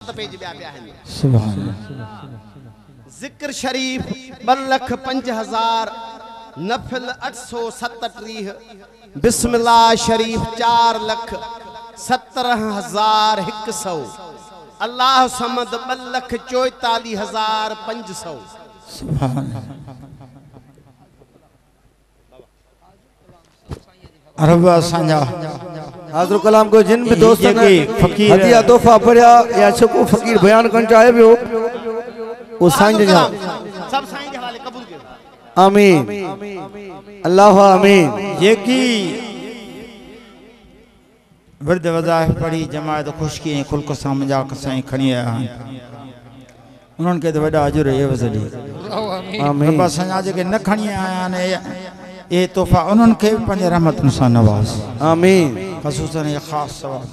7 page ॿिया ॿिया आहिनि। सुभान अल्लाह। ज़िक्र शरीफ 2,05,000, नफिल 837, बिस्मिल्लाह शरीफ 4,17,100, अल्लाह समद 2,44,500। सुभान अल्लाह। अरब असांजा हाज़िर कलाम को जिन भी दोस्त ने फकीर हदिया तोहफा पढ़िया या छको फकीर बयान करण चाहे पियो वो साईं जा सब साईं के हवाले कबूल कयो। आमीन अल्लाह आमीन। जेकी विर्द वज़ाइफ पढ़ी जमायत खुशकी ऐं खुल्क सां मजाक साईं खणी आया आहिनि उन्हनि खे त वॾा अजुर ये वज़ली आमीन। रब असांजा जेके न खणी आया आहिनि ये तोहफ़ा उन्हनि खे बि पंहिंजे रहमतुनि सां नवाज़। आमीन। ख़ुसूसन ये ख़ासि सवाब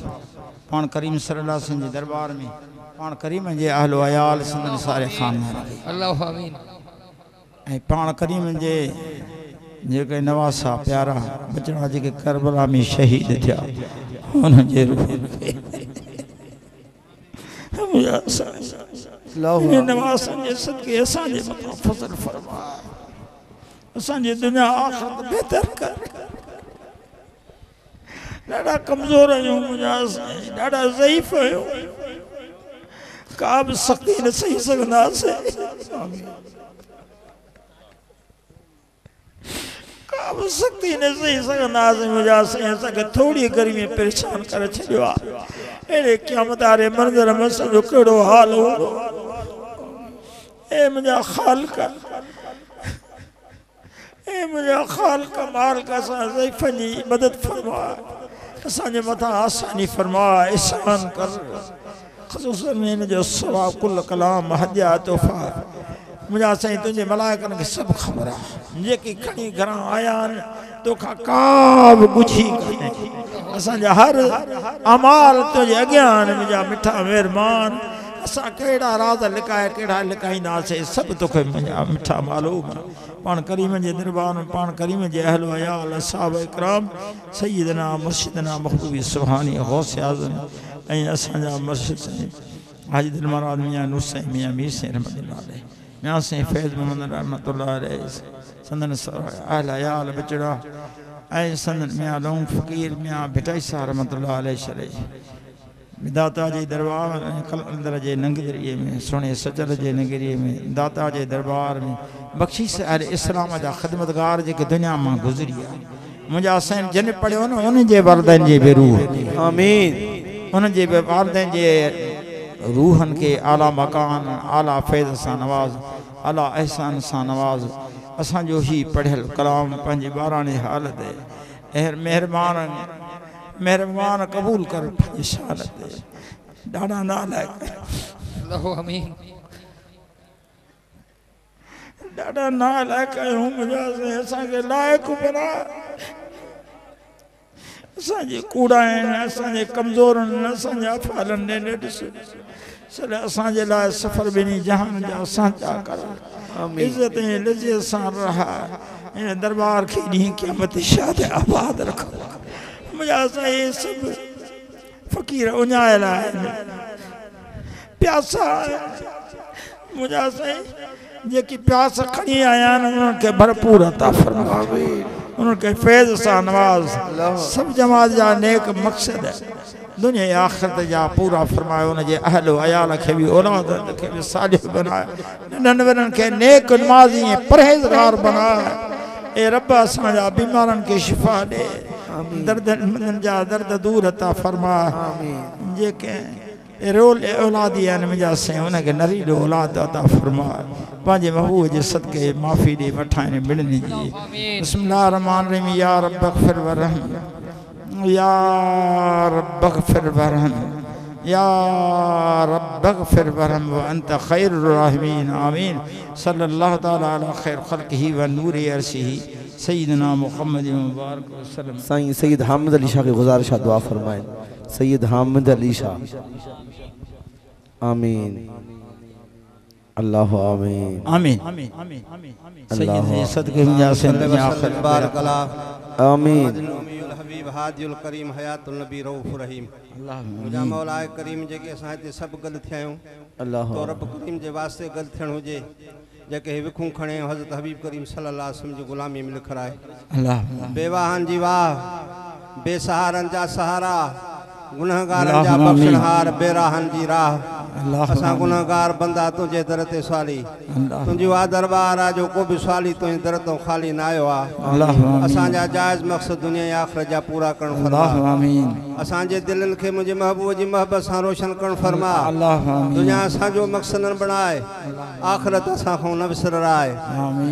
पाण करीम सल्लल्लाहु अलैहि वसल्लम जे दरबार में पाण करीम जे अहलो अयाल सिंधन सारे ख़ानदान अल्लाह आमीन। ऐं पाण करीम जे जेके नवासा प्यारा बचड़ा जेके करबला में शहीद थिया उन्हनि जे नवासनि जे सदके असांजे मथां फज़ल फरमा असांजे दुनिया आख़िरत बेहतर कर। ॾाढा कमज़ोर आहियूं मुंहिंजा ॾाढा ज़ईफ़ आहियूं का बि सख़्ती न सही सघंदासीं का बि सख़्ती न सही सघंदासीं मुंहिंजा साईं असांखे थोरी घड़ी में परेशान करे छॾियो आहे। अहिड़े क़यामत वारे मंज़र में असांजो कहिड़ो हाल हूंदो। ए मुंहिंजा ख़ालिक मुंहिंजा ख़ालिक मालिक असां ज़ईफ़नि जी मदद फरमा असांजे मथां आसानी फरमा इहसान कर। ख़ुसूसन में हिन जो सवाब कुल कलाम हदिया तोहफ़ा मुंहिंजा साईं तुंहिंजे मलाइकनि खे सभु ख़बर आहे जेकी खणी घरां आया आहिनि तोखां का बि ॻुझी कोन्हे। असांजा हर अमाल तुंहिंजे अॻियां आहिनि मुंहिंजा मिठा महिरबान। असां कहिड़ा राज़ लिकाए कहिड़ा लिकाईंदासीं सभु तोखे मुंहिंजा मिठा मालूम। पाण करीम जे दरबार में पाण करीम जे अहल अयाल असहाब इकराम सय्यदना मुर्शिदना महबूबी सुभानी गौस आज़म ऐं असांजा मुर्शिद साईं हाजी दिल महाराज मियां नूर साईं मियां मीर साईं रहमतुल्लाह अलैह मियां साईं फैज़ मोहम्मद रहमतुल्लाह अलैह संदन अहल अयाल बचड़ा ऐं संदन मियां लौंग फ़कीर मियां भिटाई साहब रहमतुल्लाह अलैह शरई दाता जे दरबार में कलंदर जे नंगेरीअ में सुहिणे सचल जे नंगेरीअ में दाता जे दरबार में बख़्शीश अहल इस्लाम जा ख़िदमतगार जेके दुनिया मां गुज़री आहे मुंहिंजा साईं जिन पढ़ियो न उन्हनि जे वारदनि जे बि रूह आमीन। उन्हनि जे बि वारदनि जे रूहनि खे आला मकान आला फैज़ सां नवाज़ आला अहसान सां नवाज़। असांजो ही पढ़ियल कलाम पंहिंजी ॿाराणे हालत मेहरबान कबूल कर पंहिंजी शान ते ॾाढा नालाइक अल्लाह आमीन। ॾाढा नालाइक आहियूं मुंहिंजा साईं असांखे लाइक़ बना असांजे कूड़ा आहिनि असांजे कमज़ोर आहिनि असांजा फालनि ॾे ॾिस सॼा असांजे लाइ सफ़र ॿिन्ही जहान जा असांजा कर इज़त ऐं लज़त सां रहा हिन दरबार खे ॾींहुं क़यामत शाद आबाद रखो। मुंहिंजा साईं सभु फ़क़ीर उञायल आहिनि प्यासा मुंहिंजा साईं जेकी प्यास खणी आया आहिनि उन्हनि खे भरपूर अता फरमा उन्हनि खे फैज़ सां नवाज़। सभु जमात जा नेक मक़सद दुनिया आख़िरत जा पूरा फरमायो उनजे अहल अयाल खे बि औलाद खे बि सालिह बनाए नंढनि वॾनि खे नेक नमाज़ी ऐं परहेज़गार बनाए। ए रब असांजा बीमारनि खे शिफ़ा ॾे दर्दनि जा दर्द दूर अता फरमा। जेके रोल औलादी आहिनि मुंहिंजा साईं उनखे नरीलो औलाद अता फरमा पंहिंजे महबूब जे सदके माफ़ी ॾे वठां मिलनि जी। बिस्मिल्लाह रहमान रहीम या रब ग़फ़िर वरहम या रब ग़फ़िर वरहम या रब ग़फ़िर वरहम व अंत ख़ैरुर राहिमीन आमीन। सल्लल्लाहु तआला अला ख़ैर ख़ल्क़िही व नूर अर्शिही सय्यदना मुहम्मद मुबारक वसल्लम। साईं सैयद हामिद अली शाह की गुजारिश दुआ फरमाएं। सैयद हामिद अली शाह आमीन। अल्लाह आमीन आमीन सैयद सदके मिया से दुनिया आखिरत बारक अल्लाह आमीन हबीब हादियुल करीम हयातुल नबी रऊफ रहीम मुझा मौला करीम जेके असां हिते सभु गल थिया आहियूं अल्लाह तो रब करीम जे वास्ते गल थियण हुजे जेके विखूं खणे हज़रत हबीब करीम सल्लल्लाहु अलैहि वसल्लम जी गुलामी में लिखर आहे अल्लाह बेवाहन जी वाह बेसहारन जा सहारा गुनहगारन जा बख्शनहार बेराहन जी राह असां गुनहगार बंदा तुझे दर ते स्वाली तुझी वा दरबार आ जो को भी स्वाली तुझे दर तो खाली ना आयो आ असां जा जायज मकसद दुनिया आखिरत जा पूरा करण फरमा आमीन असां जे दिलन के मुझे महबूब जी मोहब्बत सां रोशन करण फरमा दुनिया असां जो मकसद न बनाए आखिरत असां को न विसराए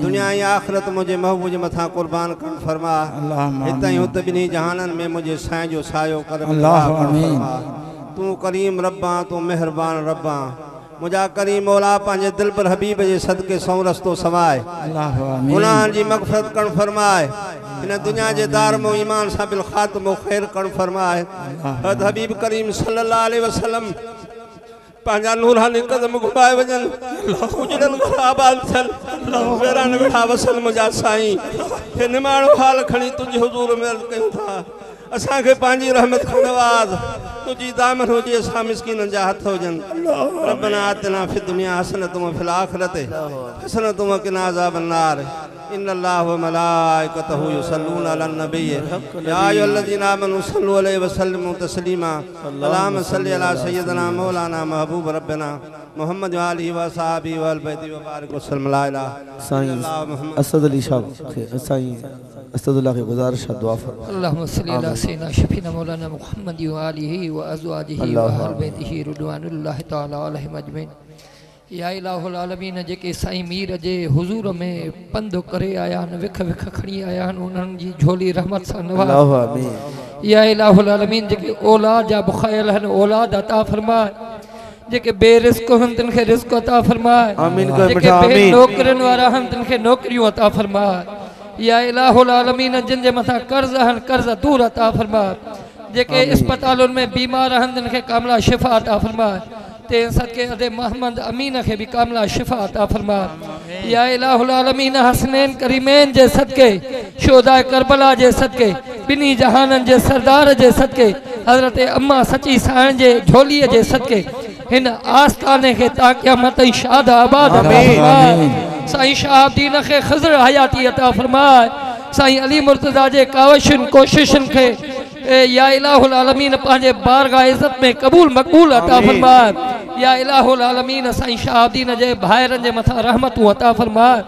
दुनिया ही आखिरत मुझे महबूब जी मथा कुर्बान करण फरमा हितां हुत बिनी जहानन में मुझे साईं जो सायो कर तू करीम रब्बा तू मेहरबान रब्बा मुझा करीम मौला पांजे दिल पर हबीब जे सदके सौ रस्तो समाए गुनाहन जी मगफरत करण फरमाए इन दुनिया जे दार मो ईमान सा बिल खातमो खैर करण फरमाए हद हबीब करीम सल्लल्लाहु अलैहि वसल्लम पांजा नूरानी कदम घुमाए वजन उजड़न आबाद सन वेरान वेठा वसल मुझा साईं हे निमाण हाल खणी तुझे हुजूर में अर्ज़ कयूं था असां के पांजी रहमत का नवाज तुझी दामन हो जे असां मिस्कीनन जा हथ होजन रब्बना आतिना फि दुनिया हसनतुम फिल आखिरति हसनतुम वक़िना अज़ाबन नार इन्नल्लाह व मलाइकतहु युसल्लूना अलन नबी या अय्युहल्लज़ीना आमनू सल्लु अलैहि व सल्लिमू तस्लीमा अल्लाहुम्मा सल्लि अला सय्यिदना मौलाना महबूब रब्बना मोहम्मद व आलिहि व असहाबिहि व अल बैति व बारिक व सल्लम ला इलाहा साईं असद अली साहब साईं असदुल्लाह की गुजारिश दुआ फरमा अल्लाहुम्मा सल्लि अला सय्यिदना शफीना मौलाना मुहम्मद व आलिहि व अज़वाजिहि व अहल बैतिहि रिदवानुल्लाहि तआला अलैहिम अजमईन या इलाहुल आलमीन जेके साईं मीर जे हुजूर में पंध करे आया न विख विख खणी आया न उन्हनि जी झोली रहमत सां नवाज़ अल्लाह आमीन या इलाहुल आलमीन जेके औलाद जा बुखायल हन औलाद अता फरमाए जेके बेरिस्क हन तिन के रिस्क अता फरमाए आमीन जेके बे नौकरन वारा हन तिन के नौकरियों अता फरमाए या इलाहुल आलमीन जिन जे मथा कर्ज हन कर्ज दूर अता फरमाए जेके अस्पतालों में बीमार हन तिन के कामला शिफा अता फरमाए ते सदके अदे मोहम्मद अमीन के भी कामला शिफा अता फरमाए या इलाहुल आलमीन हसनैन करीमैन जे सदके शोदा करबला जे सदके बिनी जहानन जे सरदार जे सदके हजरत अम्मा सची साईं जे झोली जे सदके इन आस्थाने के ताक़यामत शाद आबाद फरमाए साईं शहाबुद्दीन के खज़र हयाती अता फरमाए साईं अली मुर्तज़ा जे कावशन कोशिशन के या इलाहुल आलमीन पांजे बारगाह इज्जत में कबूल मकबूल अता फरमाए या इलाहुल आलमीन साईं शहाबुद्दीन जे भाइरन जे मथा रहमतू अता फरमाए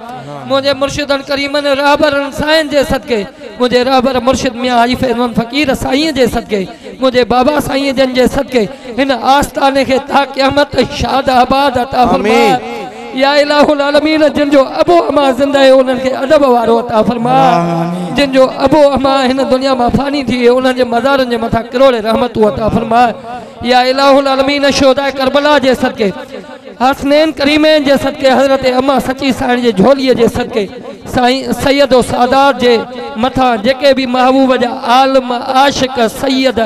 मुझे मुर्शिदन करीमन रहबरन साईं जे सदके मुझे रहबर मुर्शिद मियां हाजी फैज़ल फ़कीर साईं जे सदके मुझे बाबा साईं जन जे सदके इन आस्थाने के ता क़यामत शाद आबाद अता फरमाए या इलाहुल आलमीन जिन जो अबो अमा जिंदा है उन्हनि के अदब वारो अता फरमाए जिन जो अबो अमा हिन दुनिया में फानी थी उन्हनि जे मज़ारनि जे मथा करोड़े रहमतू अता फरमाए या इलाहुल आलमीन शोदा करबला जे सदके हसनैन करीमैन जे सदके हजरत अम्मा सची साईं जे झोलीअ जे सदके साईं सैयद ओ सादात जे मथा जेके भी महबूब जा आलम आशिक सैयद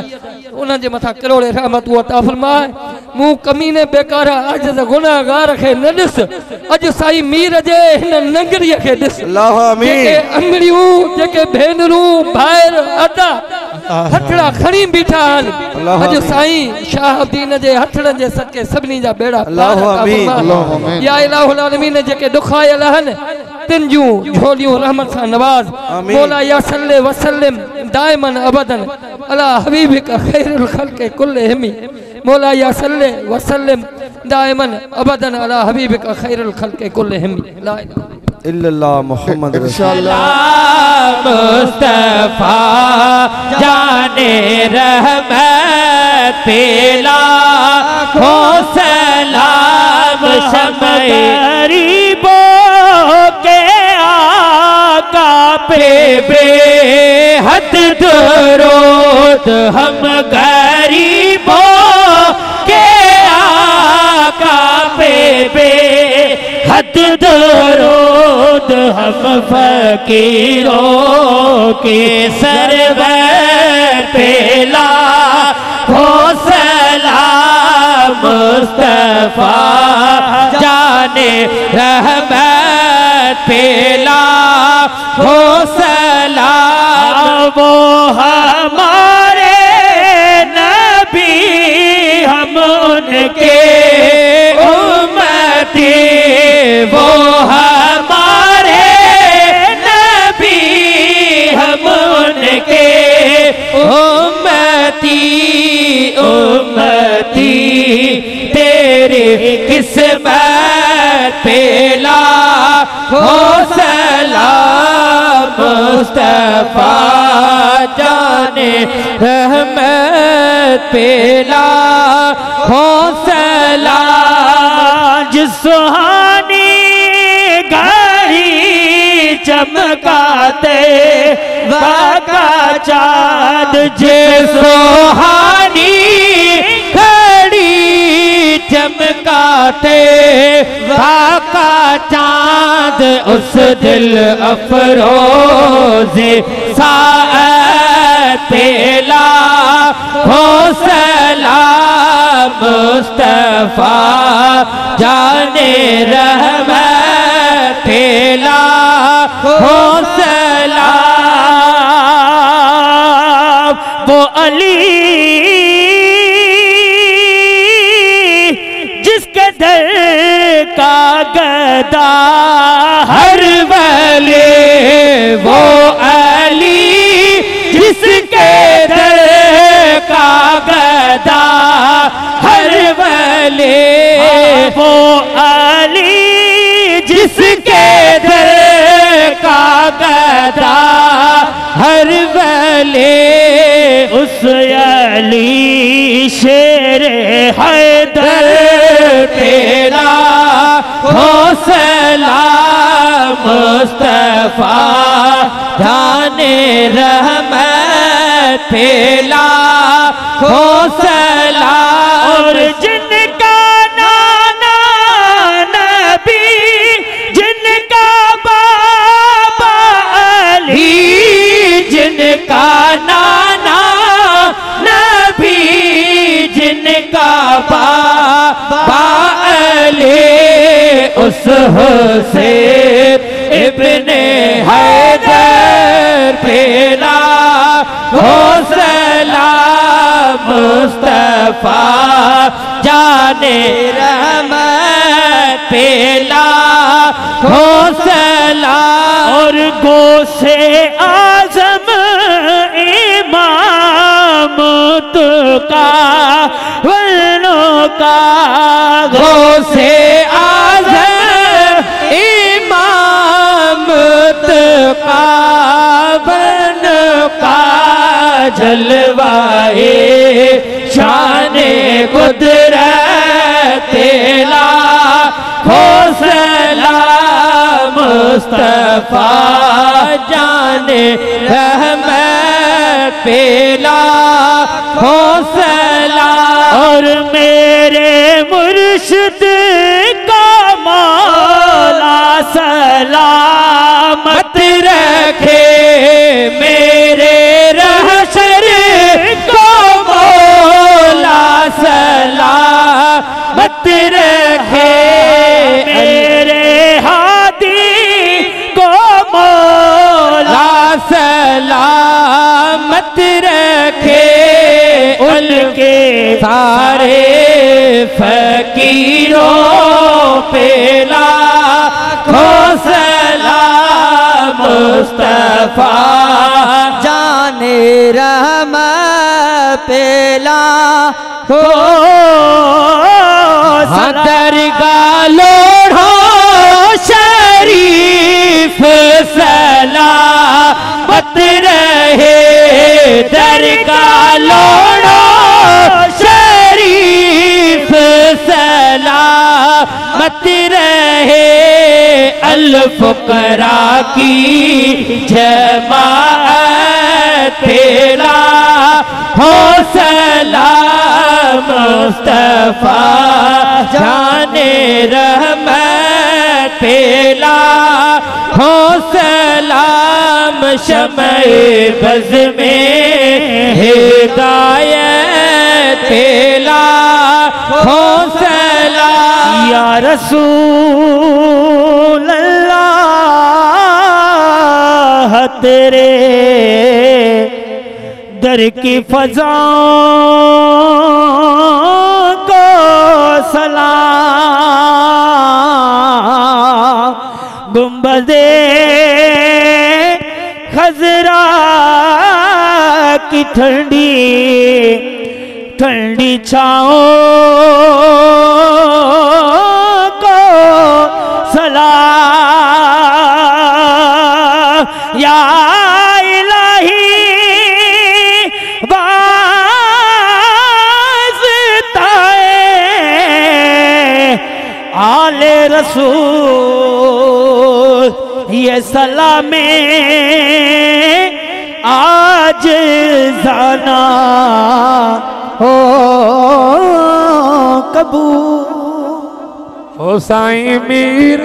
उन्हनि जे मथा करोड़े रहमतू अता फरमाए मुँह कमीने बेकार अज गुनाहगार के न ॾिस अज साईं मीर जे हिन नगरीअ खे ॾिस जेके अंगड़ियूं जेके भेनरूं भाइर अदा हथड़ा खणी बीठा आहिनि अज साईं शहाबुद्दीन जे हथड़नि जे सदके सभिनी जा बेड़ा या इलाहुल आलमीन जेके दुखायल आहिनि तिन जूं झोलियूं रहमत सां नवाज़ मौला या सल्ले वसल्लिम दाइमन अबदन अला हबीबिक खैरुल खल्क़ि कुल्लिहिम मौला या सल्ले वसल्लिम दाइमन अबदन अला हबीबिक खैरुल खल्क़ि कुल्लिहिम ला इलाहा इल्लल्लाह मुहम्मद इंशाअल्लाह मुस्तफा जाने रहमत पेला हो सलाम शमरीबो के आका पे बेहद दरूद हम गरीबों के आका पे बेहद दरूद हम फकीरों के सरवर पेला हो सलाम मुस्तफा जाने रहमत पेला हो सलाम। वो हमारे नबी हम उनके उम्मती, वो हमारे नबी हम उनके उम्मती। उम्मती तेरे किस्मत पेला हो सलाम। मुस्तफा जाने रहमत पेला हो सलाम। जिस सुहानी घड़ी चमकाते वाका चाँद, जिस सुहानी चमकाते वाका चाँद, उस दिल अफरोज़े साअत पेला हो सलाम। मुस्तफा जाने रहमत पेला हो सलाम। वो अली का गदा हर वले, वो अली जिसके दर का गदा हर वले, वो अली जिसके दर का गदा हर वले। उस अली शेर हैदर तेरा हो सलाम। मुस्तफा जाने रहमत पेला हो सलाम। और जिनका नाना नबी, जिनका बाबा अली, जिनका नाना नबी, जिनका बाबा अली, उस हुसैन इब्ने हैदर पेला हो सलाम। मुस्तफा जाने रहमत पेला हो सलाम। और गो से आजम इमाम तुका वनों का, गो से आजम इमाम तुका वन का, जलवाए शाने कुदरत तेला हो सलाम। मुस्तफा जाने रहमत पेला हो सलाम। और मेरे मुर्शिद का मौला सलामत रखे, मेरे रहशर को मौला सलामत रखे, मेरे हादी को मौला सलामत रखे। उनके सारे फकीरों पेला हो सलाम। मुस्तफा जाने रहमत पेला हो दरगाह लोढ़ो शरीफ सलामत रहे, दरगाह लोढ़ो शरीफ सलामत रहे। अल-फुकरा की जमाअत पेला हो सलाम। मुस्तफा जाने रहमत पेला हो सलाम। शमए बज़ में हिदायत पेला हो सलाम। या रसूल अल्लाह तेरे दर की फज़ाओं को सलाम। गुंबदे खजरा की ठंडी ठंडी छाओं को सलाम। या इलाही वास्ताए आले रसूल ये सलामे आज जाना हो कबूल। हो साईं मीर